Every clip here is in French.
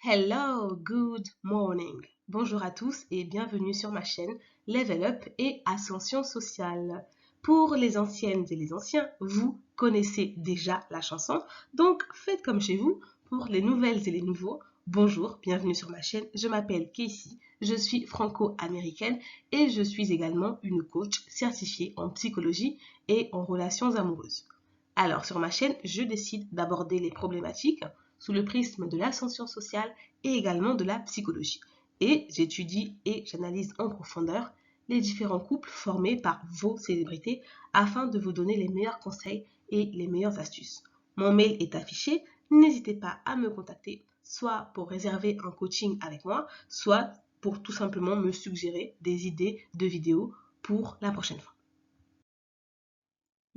Hello, good morning. Bonjour à tous et bienvenue sur ma chaîne Level Up et Ascension Sociale. Pour les anciennes et les anciens, vous connaissez déjà la chanson, donc faites comme chez vous. Pour les nouvelles et les nouveaux, bonjour, bienvenue sur ma chaîne. Je m'appelle Casey, je suis franco-américaine et je suis également une coach certifiée en psychologie et en relations amoureuses. Alors, sur ma chaîne, je décide d'aborder les problématiques sous le prisme de l'ascension sociale et également de la psychologie. Et j'étudie et j'analyse en profondeur les différents couples formés par vos célébrités afin de vous donner les meilleurs conseils et les meilleures astuces. Mon mail est affiché, n'hésitez pas à me contacter, soit pour réserver un coaching avec moi, soit pour tout simplement me suggérer des idées de vidéos pour la prochaine fois.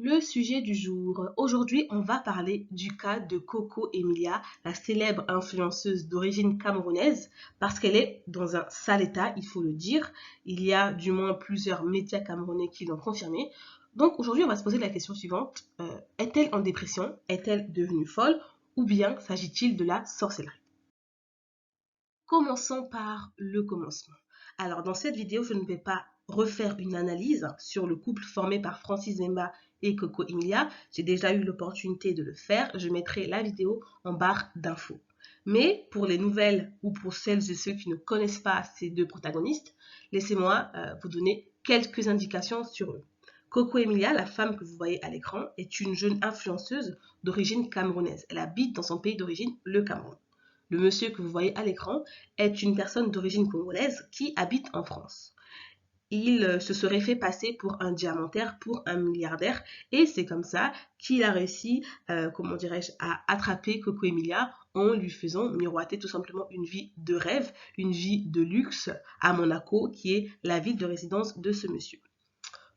Le sujet du jour. Aujourd'hui, on va parler du cas de Coco Emilia, la célèbre influenceuse d'origine camerounaise, parce qu'elle est dans un sale état, il faut le dire. Il y a du moins plusieurs médias camerounais qui l'ont confirmé. Donc aujourd'hui, on va se poser la question suivante. Est-elle en dépression? Est-elle devenue folle? Ou bien s'agit-il de la sorcellerie? Commençons par le commencement. Alors, dans cette vidéo, je ne vais pas refaire une analyse sur le couple formé par Francis Zemba et Coco Emilia. J'ai déjà eu l'opportunité de le faire. Je mettrai la vidéo en barre d'infos. Mais pour les nouvelles ou pour celles et ceux qui ne connaissent pas ces deux protagonistes, laissez-moi vous donner quelques indications sur eux. Coco Emilia, la femme que vous voyez à l'écran, est une jeune influenceuse d'origine camerounaise. Elle habite dans son pays d'origine, le Cameroun. Le monsieur que vous voyez à l'écran est une personne d'origine congolaise qui habite en France. Il se serait fait passer pour un diamantaire, pour un milliardaire, et c'est comme ça qu'il a réussi, comment dirais-je, à attraper Coco Emilia en lui faisant miroiter tout simplement une vie de rêve, une vie de luxe à Monaco, qui est la ville de résidence de ce monsieur.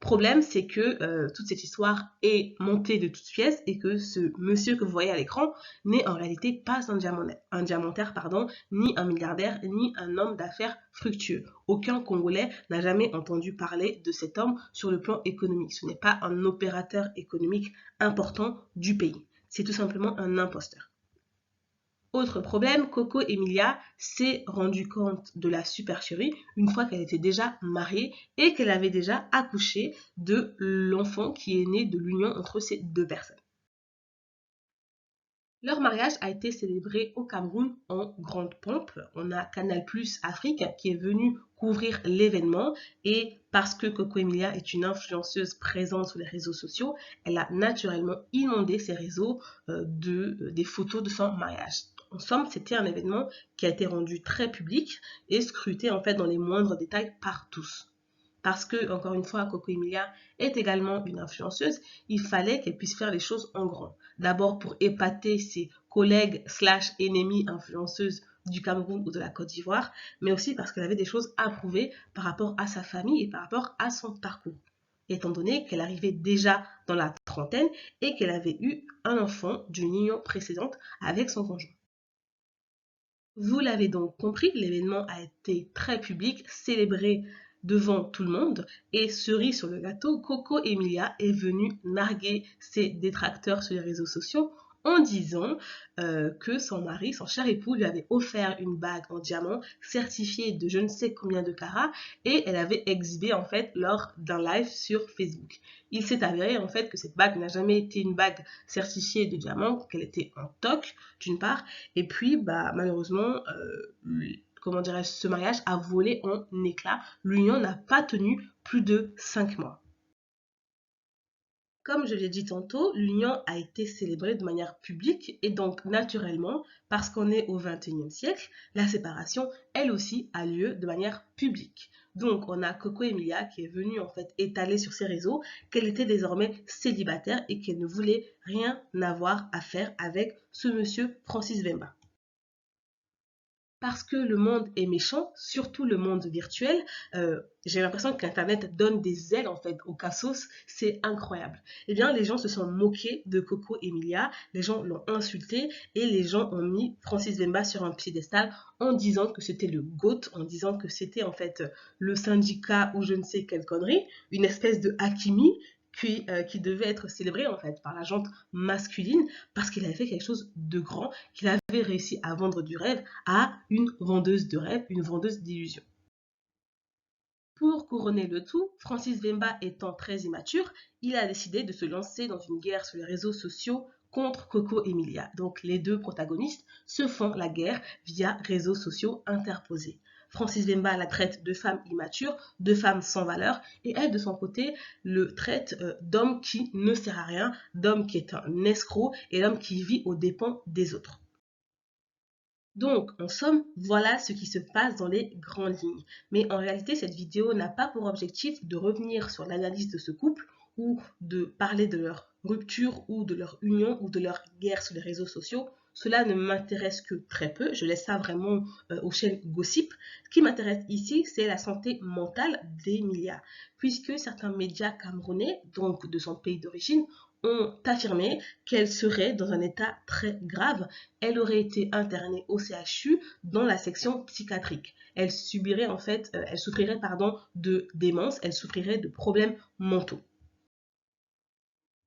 Problème, c'est que toute cette histoire est montée de toutes pièces et que ce monsieur que vous voyez à l'écran n'est en réalité pas un diamantaire, pardon, ni un milliardaire, ni un homme d'affaires fructueux. Aucun Congolais n'a jamais entendu parler de cet homme sur le plan économique. Ce n'est pas un opérateur économique important du pays. C'est tout simplement un imposteur. Autre problème, Coco Emilia s'est rendu compte de la supercherie une fois qu'elle était déjà mariée et qu'elle avait déjà accouché de l'enfant qui est né de l'union entre ces deux personnes. Leur mariage a été célébré au Cameroun en grande pompe. On a Canal+ Afrique qui est venu couvrir l'événement et parce que Coco Emilia est une influenceuse présente sur les réseaux sociaux, elle a naturellement inondé ses réseaux des photos de son mariage. En somme, c'était un événement qui a été rendu très public et scruté en fait dans les moindres détails par tous. Parce que, encore une fois, Coco Emilia est également une influenceuse, il fallait qu'elle puisse faire les choses en grand. D'abord pour épater ses collègues slash ennemis influenceuses du Cameroun ou de la Côte d'Ivoire, mais aussi parce qu'elle avait des choses à prouver par rapport à sa famille et par rapport à son parcours. Étant donné qu'elle arrivait déjà dans la trentaine et qu'elle avait eu un enfant d'une union précédente avec son conjoint. Vous l'avez donc compris, l'événement a été très public, célébré devant tout le monde et cerise sur le gâteau, Coco Emilia est venue narguer ses détracteurs sur les réseaux sociaux en disant que son mari, son cher époux, lui avait offert une bague en diamant certifiée de je ne sais combien de carats et elle avait exhibé en fait lors d'un live sur Facebook. Il s'est avéré en fait que cette bague n'a jamais été une bague certifiée de diamant, qu'elle était en toc d'une part, et puis bah malheureusement comment dirais-je, ce mariage a volé en éclats. L'union n'a pas tenu plus de 5 mois. Comme je l'ai dit tantôt, l'union a été célébrée de manière publique et donc naturellement, parce qu'on est au XXIe siècle, la séparation, elle aussi, a lieu de manière publique. Donc, on a Coco Emilia qui est venue en fait étaler sur ses réseaux qu'elle était désormais célibataire et qu'elle ne voulait rien avoir à faire avec ce monsieur Francis Vemba. Parce que le monde est méchant, surtout le monde virtuel. J'ai l'impression qu'Internet donne des ailes en fait aux cassos, c'est incroyable. Eh bien, les gens se sont moqués de Coco Emilia, les gens l'ont insulté et les gens ont mis Francis Bemba sur un piédestal en disant que c'était le GOAT, en disant que c'était en fait le syndicat ou je ne sais quelle connerie, une espèce de Hakimi qui devait être célébré en fait par la gente masculine parce qu'il avait fait quelque chose de grand, qu'il avait réussi à vendre du rêve à une vendeuse de rêve, une vendeuse d'illusions. Pour couronner le tout, Francis Vemba étant très immature, il a décidé de se lancer dans une guerre sur les réseaux sociaux contre Coco Emilia. Donc les deux protagonistes se font la guerre via réseaux sociaux interposés. Francis Vemba la traite de femme immature, de femme sans valeur, et elle de son côté le traite d'homme qui ne sert à rien, d'homme qui est un escroc et d'homme qui vit aux dépens des autres. Donc, en somme, voilà ce qui se passe dans les grandes lignes. Mais en réalité, cette vidéo n'a pas pour objectif de revenir sur l'analyse de ce couple ou de parler de leur rupture ou de leur union ou de leur guerre sur les réseaux sociaux. Cela ne m'intéresse que très peu, je laisse ça vraiment aux chaînes Gossip. Ce qui m'intéresse ici, c'est la santé mentale d'Emilia, puisque certains médias camerounais, donc de son pays d'origine, ont affirmé qu'elle serait dans un état très grave. Elle aurait été internée au CHU dans la section psychiatrique. Elle subirait en fait, elle souffrirait de démence, elle souffrirait de problèmes mentaux.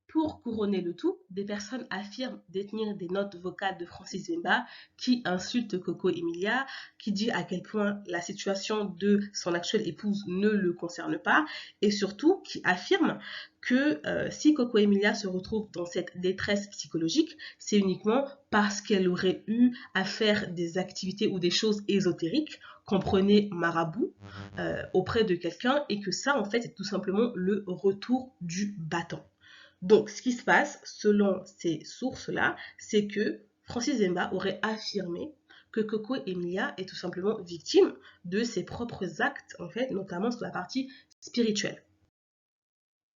Pour couronner le tout, des personnes affirment détenir des notes vocales de Francis Vemba qui insulte Coco Emilia, qui dit à quel point la situation de son actuelle épouse ne le concerne pas et surtout qui affirme que si Coco Emilia se retrouve dans cette détresse psychologique, c'est uniquement parce qu'elle aurait eu à faire des activités ou des choses ésotériques, comprenez marabout, auprès de quelqu'un et que ça en fait c'est tout simplement le retour du bâton. Donc, ce qui se passe, selon ces sources-là, c'est que Francis Zemba aurait affirmé que Coco Emilia est tout simplement victime de ses propres actes, en fait, notamment sur la partie spirituelle.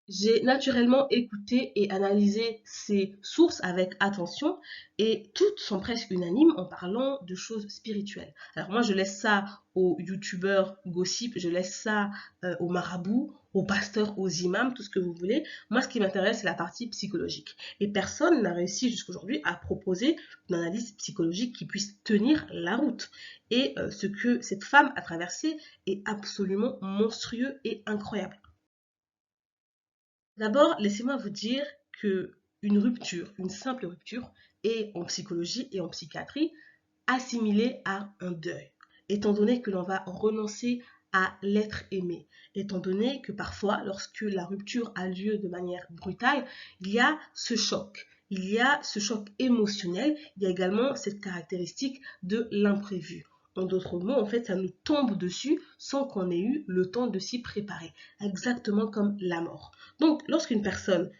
J'ai naturellement écouté et analysé ces sources avec attention et toutes sont presque unanimes en parlant de choses spirituelles. Alors moi, je laisse ça aux youtubeurs gossip, je laisse ça aux marabouts, aux pasteurs, aux imams, tout ce que vous voulez. Moi, ce qui m'intéresse, c'est la partie psychologique. Et personne n'a réussi jusqu'aujourd'hui à proposer une analyse psychologique qui puisse tenir la route. Et ce que cette femme a traversé est absolument monstrueux et incroyable. D'abord, laissez-moi vous dire que une rupture, une simple rupture, est en psychologie et en psychiatrie assimilée à un deuil, étant donné que l'on va renoncer à l'être aimé, étant donné que parfois, lorsque la rupture a lieu de manière brutale, il y a ce choc. Il y a ce choc émotionnel, il y a également cette caractéristique de l'imprévu. En d'autres mots, en fait, ça nous tombe dessus sans qu'on ait eu le temps de s'y préparer, exactement comme la mort. Donc, lorsqu'une personne,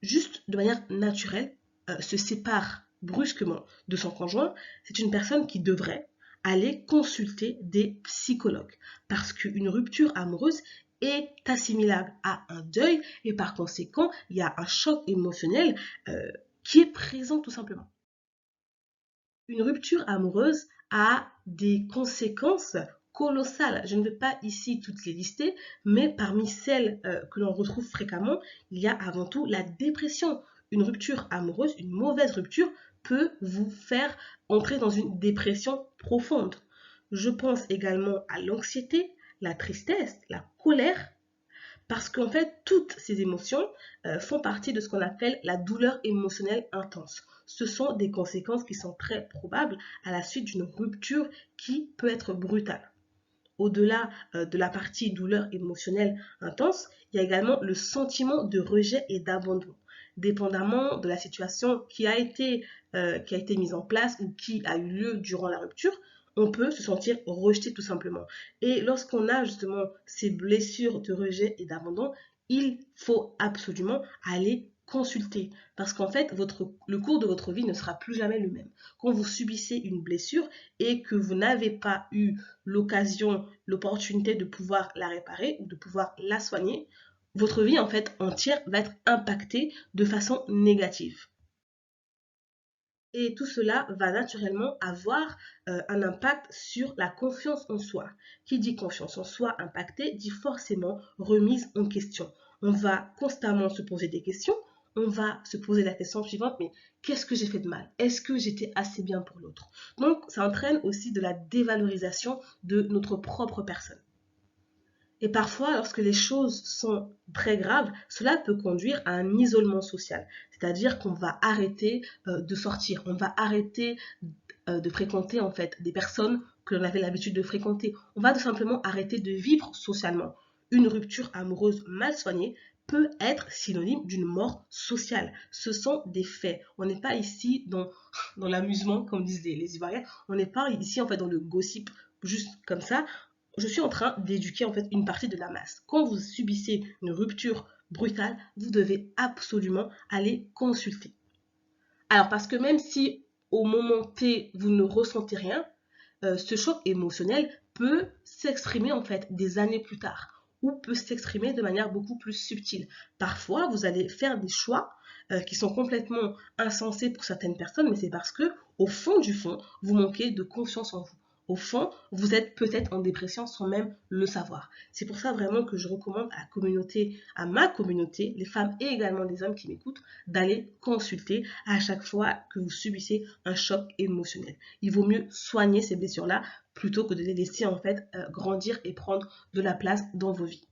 juste de manière naturelle, se sépare brusquement de son conjoint, c'est une personne qui devrait aller consulter des psychologues. Parce qu'une rupture amoureuse est assimilable à un deuil et par conséquent, il y a un choc émotionnel qui est présent tout simplement. Une rupture amoureuse a des conséquences colossales. Je ne vais pas ici toutes les lister, mais parmi celles que l'on retrouve fréquemment, il y a avant tout la dépression. Une rupture amoureuse, une mauvaise rupture, peut vous faire entrer dans une dépression profonde. Je pense également à l'anxiété, la tristesse, la colère, parce qu'en fait, toutes ces émotions font partie de ce qu'on appelle la douleur émotionnelle intense. Ce sont des conséquences qui sont très probables à la suite d'une rupture qui peut être brutale. Au-delà de la partie douleur émotionnelle intense, il y a également le sentiment de rejet et d'abandon. Dépendamment de la situation qui a été mise en place ou qui a eu lieu durant la rupture, on peut se sentir rejeté tout simplement. Et lorsqu'on a justement ces blessures de rejet et d'abandon, il faut absolument aller consulter parce qu'en fait, le cours de votre vie ne sera plus jamais le même. Quand vous subissez une blessure et que vous n'avez pas eu l'occasion, l'opportunité de pouvoir la réparer ou de pouvoir la soigner, votre vie en fait entière va être impactée de façon négative. Et tout cela va naturellement avoir un impact sur la confiance en soi. Qui dit confiance en soi impactée dit forcément remise en question. On va constamment se poser des questions. On va se poser la question suivante, mais qu'est-ce que j'ai fait de mal? Est-ce que j'étais assez bien pour l'autre? Donc, ça entraîne aussi de la dévalorisation de notre propre personne. Et parfois, lorsque les choses sont très graves, cela peut conduire à un isolement social. C'est-à-dire qu'on va arrêter de sortir, on va arrêter de fréquenter en fait des personnes que l'on avait l'habitude de fréquenter. On va tout simplement arrêter de vivre socialement. Une rupture amoureuse mal soignée peut être synonyme d'une mort sociale. Ce sont des faits. On n'est pas ici dans l'amusement, comme disent les Ivoiriens. On n'est pas ici en fait dans le gossip juste comme ça. Je suis en train d'éduquer en fait une partie de la masse. Quand vous subissez une rupture brutale, vous devez absolument aller consulter. Alors parce que même si au moment T, vous ne ressentez rien, ce choc émotionnel peut s'exprimer en fait des années plus tard ou peut s'exprimer de manière beaucoup plus subtile. Parfois, vous allez faire des choix qui sont complètement insensés pour certaines personnes, mais c'est parce que au fond du fond, vous manquez de confiance en vous. Au fond, vous êtes peut-être en dépression sans même le savoir. C'est pour ça vraiment que je recommande à ma communauté, les femmes et également les hommes qui m'écoutent, d'aller consulter à chaque fois que vous subissez un choc émotionnel. Il vaut mieux soigner ces blessures-là plutôt que de les laisser en fait grandir et prendre de la place dans vos vies.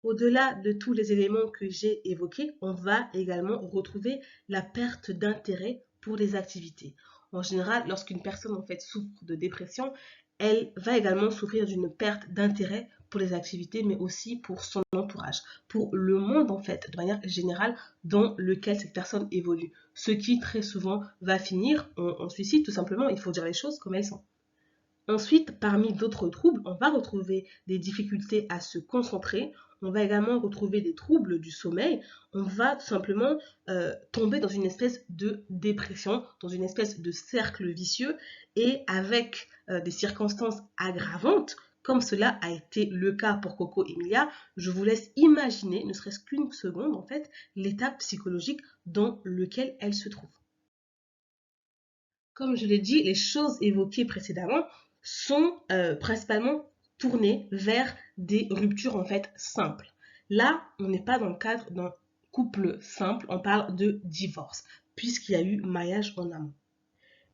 Au-delà de tous les éléments que j'ai évoqués, on va également retrouver la perte d'intérêt pour les activités. En général, lorsqu'une personne en fait souffre de dépression, elle va également souffrir d'une perte d'intérêt pour les activités, mais aussi pour son entourage, pour le monde en fait, de manière générale, dans lequel cette personne évolue. Ce qui très souvent va finir en suicide, tout simplement, il faut dire les choses comme elles sont. Ensuite, parmi d'autres troubles, on va retrouver des difficultés à se concentrer, on va également retrouver des troubles du sommeil, on va tout simplement tomber dans une espèce de dépression, dans une espèce de cercle vicieux et avec des circonstances aggravantes, comme cela a été le cas pour Coco Emilia, je vous laisse imaginer, ne serait-ce qu'une seconde en fait, l'état psychologique dans lequel elle se trouve. Comme je l'ai dit, les choses évoquées précédemment sont principalement tournées vers des ruptures en fait simples. Là, on n'est pas dans le cadre d'un couple simple, on parle de divorce, puisqu'il y a eu mariage en amont.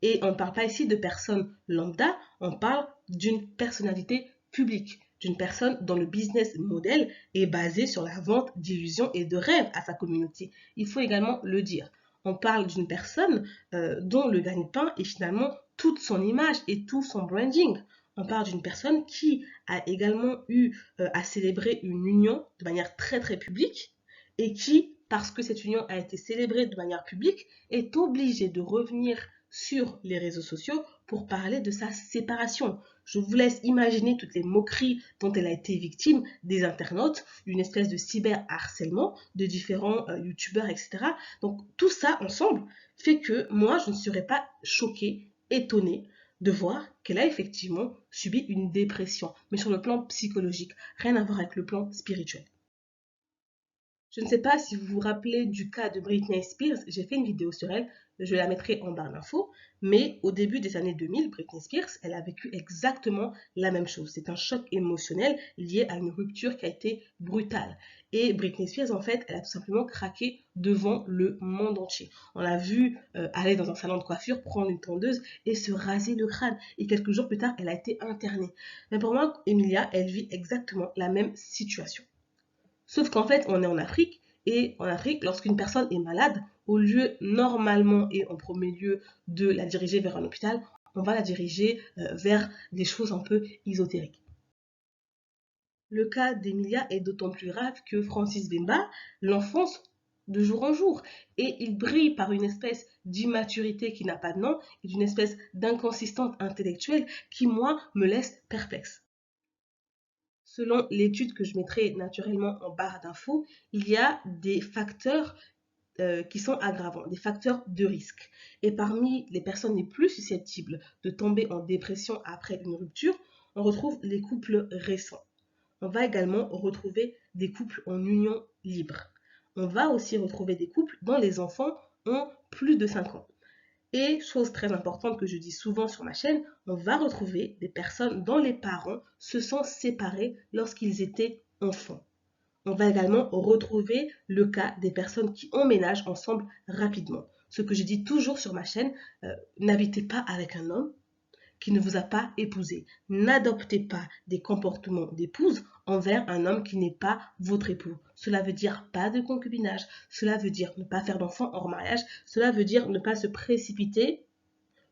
Et on ne parle pas ici de personnes lambda, on parle d'une personnalité publique, d'une personne dont le business model est basé sur la vente d'illusions et de rêves à sa communauté. Il faut également le dire. On parle d'une personne dont le gagne-pain est finalement toute son image et tout son branding. On parle d'une personne qui a également eu à célébrer une union de manière très très publique et qui, parce que cette union a été célébrée de manière publique, est obligée de revenir sur les réseaux sociaux pour parler de sa séparation. Je vous laisse imaginer toutes les moqueries dont elle a été victime des internautes, d'une espèce de cyberharcèlement de différents youtubeurs, etc. Donc tout ça ensemble fait que moi, je ne serais pas choquée, étonnée de voir qu'elle a effectivement subi une dépression, mais sur le plan psychologique, rien à voir avec le plan spirituel. Je ne sais pas si vous vous rappelez du cas de Britney Spears, j'ai fait une vidéo sur elle, je la mettrai en barre d'infos, mais au début des années 2000, Britney Spears, elle a vécu exactement la même chose. C'est un choc émotionnel lié à une rupture qui a été brutale. Et Britney Spears, en fait, elle a tout simplement craqué devant le monde entier. On l'a vu aller dans un salon de coiffure, prendre une tondeuse et se raser le crâne. Et quelques jours plus tard, elle a été internée. Mais pour moi, Emilia, elle vit exactement la même situation. Sauf qu'en fait, on est en Afrique, et en Afrique, lorsqu'une personne est malade, au lieu normalement et en premier lieu de la diriger vers un hôpital, on va la diriger vers des choses un peu ésotériques. Le cas d'Emilia est d'autant plus grave que Francis Bemba l'enfonce de jour en jour. Et il brille par une espèce d'immaturité qui n'a pas de nom et d'une espèce d'inconsistance intellectuelle qui, moi, me laisse perplexe. Selon l'étude que je mettrai naturellement en barre d'infos, il y a des facteurs qui sont aggravants, des facteurs de risque. Et parmi les personnes les plus susceptibles de tomber en dépression après une rupture, on retrouve les couples récents. On va également retrouver des couples en union libre. On va aussi retrouver des couples dont les enfants ont plus de 5 ans. Et chose très importante que je dis souvent sur ma chaîne, on va retrouver des personnes dont les parents se sont séparés lorsqu'ils étaient enfants. On va également retrouver le cas des personnes qui emménagent ensemble rapidement. Ce que je dis toujours sur ma chaîne, n'habitez pas avec un homme, qui ne vous a pas épousé. N'adoptez pas des comportements d'épouse envers un homme qui n'est pas votre époux. Cela veut dire pas de concubinage, cela veut dire ne pas faire d'enfants hors mariage, cela veut dire ne pas se précipiter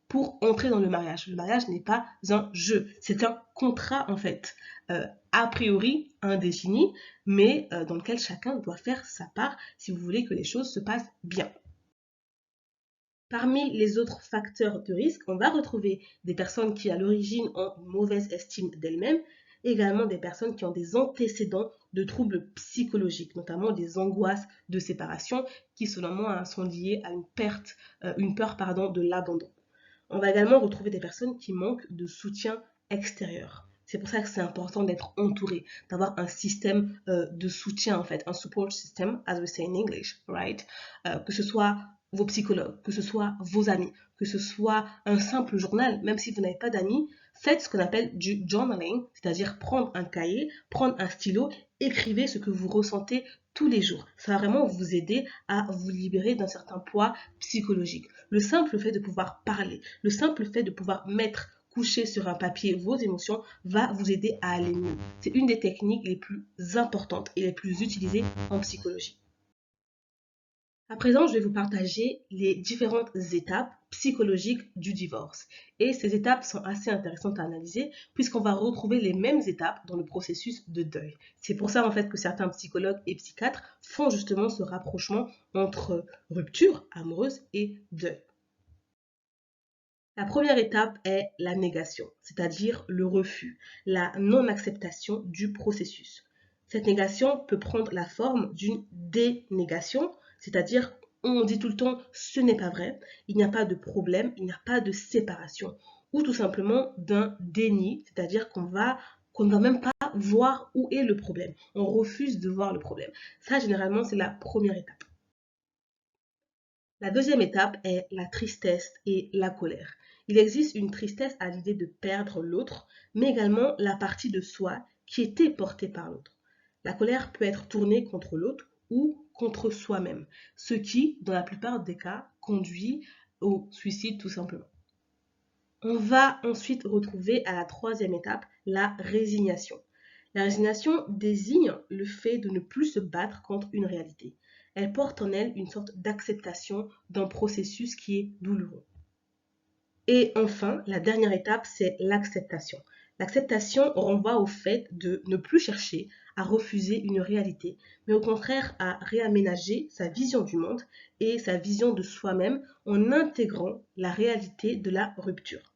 pour entrer dans le mariage. Le mariage n'est pas un jeu, c'est un contrat en fait, a priori indéfini, mais dans lequel chacun doit faire sa part si vous voulez que les choses se passent bien. Parmi les autres facteurs de risque, on va retrouver des personnes qui à l'origine ont une mauvaise estime d'elles-mêmes, également des personnes qui ont des antécédents de troubles psychologiques, notamment des angoisses de séparation qui selon moi sont liées à une peur de l'abandon. On va également retrouver des personnes qui manquent de soutien extérieur. C'est pour ça que c'est important d'être entouré, d'avoir un système de soutien en fait, un support system, as we say in English, right? Que ce soit vos psychologues, que ce soit vos amis, que ce soit un simple journal, même si vous n'avez pas d'amis, faites ce qu'on appelle du journaling, c'est-à-dire prendre un cahier, prendre un stylo, écrivez ce que vous ressentez tous les jours. Ça va vraiment vous aider à vous libérer d'un certain poids psychologique. Le simple fait de pouvoir parler, le simple fait de pouvoir coucher sur un papier vos émotions va vous aider à aller mieux. C'est une des techniques les plus importantes et les plus utilisées en psychologie. À présent, je vais vous partager les différentes étapes psychologiques du divorce. Et ces étapes sont assez intéressantes à analyser puisqu'on va retrouver les mêmes étapes dans le processus de deuil. C'est pour ça en fait que certains psychologues et psychiatres font justement ce rapprochement entre rupture amoureuse et deuil. La première étape est la négation, c'est-à-dire le refus, la non-acceptation du processus. Cette négation peut prendre la forme d'une dénégation, c'est-à-dire on dit tout le temps ce n'est pas vrai, il n'y a pas de problème, il n'y a pas de séparation, ou tout simplement d'un déni, c'est-à-dire qu'on ne va même pas voir où est le problème. On refuse de voir le problème. Ça, généralement, c'est la première étape. La deuxième étape est la tristesse et la colère. Il existe une tristesse à l'idée de perdre l'autre, mais également la partie de soi qui était portée par l'autre. La colère peut être tournée contre l'autre ou contre soi-même, ce qui, dans la plupart des cas, conduit au suicide tout simplement. On va ensuite retrouver à la troisième étape la résignation. La résignation désigne le fait de ne plus se battre contre une réalité. Elle porte en elle une sorte d'acceptation d'un processus qui est douloureux. Et enfin, la dernière étape, c'est l'acceptation. L'acceptation renvoie au fait de ne plus chercher à refuser une réalité, mais au contraire à réaménager sa vision du monde et sa vision de soi-même en intégrant la réalité de la rupture.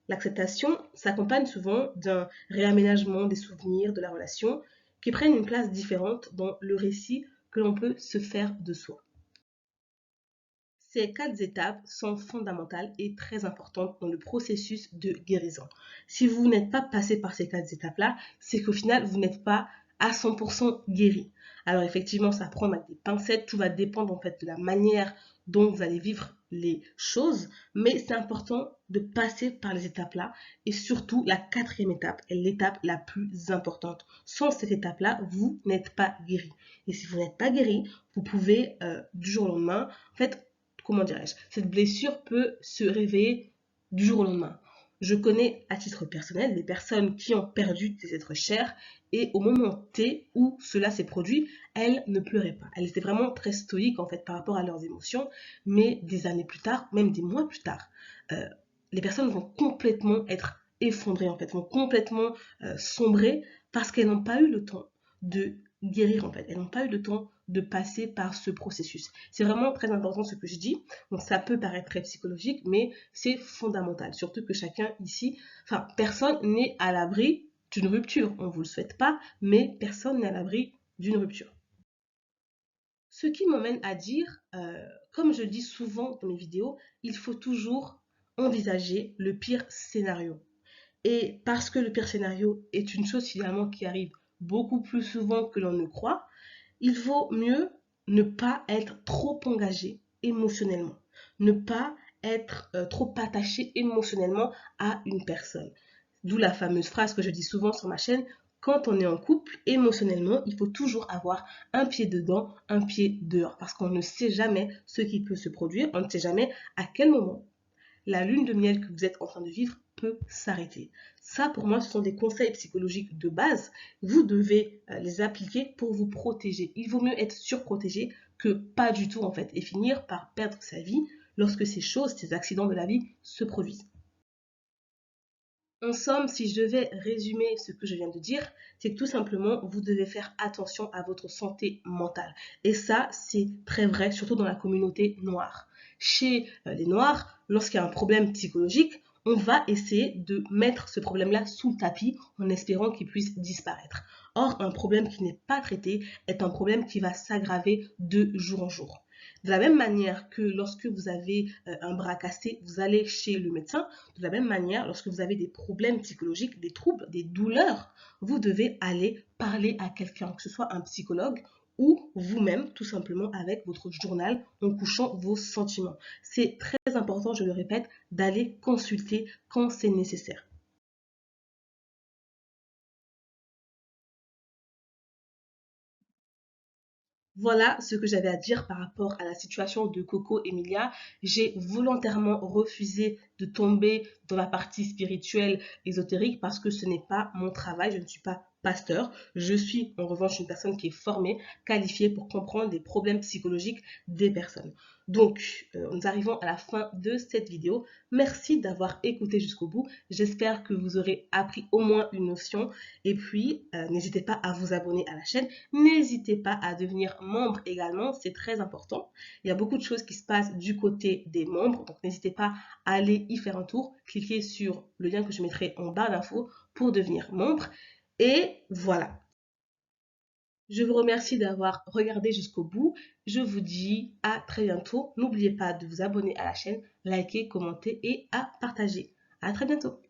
L'acceptation s'accompagne souvent d'un réaménagement des souvenirs de la relation qui prennent une place différente dans le récit que l'on peut se faire de soi. Ces 4 étapes sont fondamentales et très importantes dans le processus de guérison. Si vous n'êtes pas passé par ces 4 étapes-là, c'est qu'au final, vous n'êtes pas à 100% guéri. Alors effectivement, ça prend avec des pincettes, tout va dépendre en fait de la manière dont vous allez vivre les choses, mais c'est important de passer par les étapes-là et surtout la 4e étape est l'étape la plus importante. Sans cette étape-là, vous n'êtes pas guéri. Et si vous n'êtes pas guéri, vous pouvez du jour au lendemain, en fait, comment dirais-je, cette blessure peut se réveiller du jour au lendemain. Je connais à titre personnel des personnes qui ont perdu des êtres chers et au moment T où cela s'est produit, elles ne pleuraient pas. Elles étaient vraiment très stoïques en fait par rapport à leurs émotions, mais des années plus tard, même des mois plus tard, les personnes vont complètement être effondrées en fait, vont complètement sombrer parce qu'elles n'ont pas eu le temps de guérir en fait. Elles n'ont pas eu le temps de passer par ce processus. C'est vraiment très important ce que je dis. Donc ça peut paraître très psychologique, mais c'est fondamental. Surtout que chacun ici, enfin personne n'est à l'abri d'une rupture. On ne vous le souhaite pas, mais personne n'est à l'abri d'une rupture. Ce qui m'amène à dire, comme je dis souvent dans mes vidéos, il faut toujours envisager le pire scénario. Et parce que le pire scénario est une chose finalement qui arrive beaucoup plus souvent que l'on ne croit, il vaut mieux ne pas être trop engagé émotionnellement, ne pas être trop attaché émotionnellement à une personne. D'où la fameuse phrase que je dis souvent sur ma chaîne, quand on est en couple, émotionnellement, il faut toujours avoir un pied dedans, un pied dehors, parce qu'on ne sait jamais ce qui peut se produire, on ne sait jamais à quel moment la lune de miel que vous êtes en train de vivre peut s'arrêter. Ça, pour moi, ce sont des conseils psychologiques de base. Vous devez les appliquer pour vous protéger. Il vaut mieux être surprotégé que pas du tout, en fait, et finir par perdre sa vie lorsque ces choses, ces accidents de la vie se produisent. En somme, si je devais résumer ce que je viens de dire, c'est que tout simplement, vous devez faire attention à votre santé mentale. Et ça, c'est très vrai, surtout dans la communauté noire. Chez les Noirs, lorsqu'il y a un problème psychologique, on va essayer de mettre ce problème-là sous le tapis en espérant qu'il puisse disparaître. Or, un problème qui n'est pas traité est un problème qui va s'aggraver de jour en jour. De la même manière que lorsque vous avez un bras cassé, vous allez chez le médecin. De la même manière, lorsque vous avez des problèmes psychologiques, des troubles, des douleurs, vous devez aller parler à quelqu'un, que ce soit un psychologue ou vous-même, tout simplement avec votre journal, en couchant vos sentiments. C'est très important, je le répète, d'aller consulter quand c'est nécessaire. Voilà ce que j'avais à dire par rapport à la situation de Coco Emilia. J'ai volontairement refusé de tomber dans la partie spirituelle ésotérique parce que ce n'est pas mon travail, je ne suis pas pasteur. Je suis en revanche une personne qui est formée, qualifiée pour comprendre les problèmes psychologiques des personnes. Donc, nous arrivons à la fin de cette vidéo. Merci d'avoir écouté jusqu'au bout. J'espère que vous aurez appris au moins une notion. Et puis, n'hésitez pas à vous abonner à la chaîne. N'hésitez pas à devenir membre également, c'est très important. Il y a beaucoup de choses qui se passent du côté des membres, donc n'hésitez pas à aller y faire un tour. Cliquez sur le lien que je mettrai en barre d'infos pour devenir membre. Et voilà. Je vous remercie d'avoir regardé jusqu'au bout. Je vous dis à très bientôt. N'oubliez pas de vous abonner à la chaîne, liker, commenter et à partager. À très bientôt.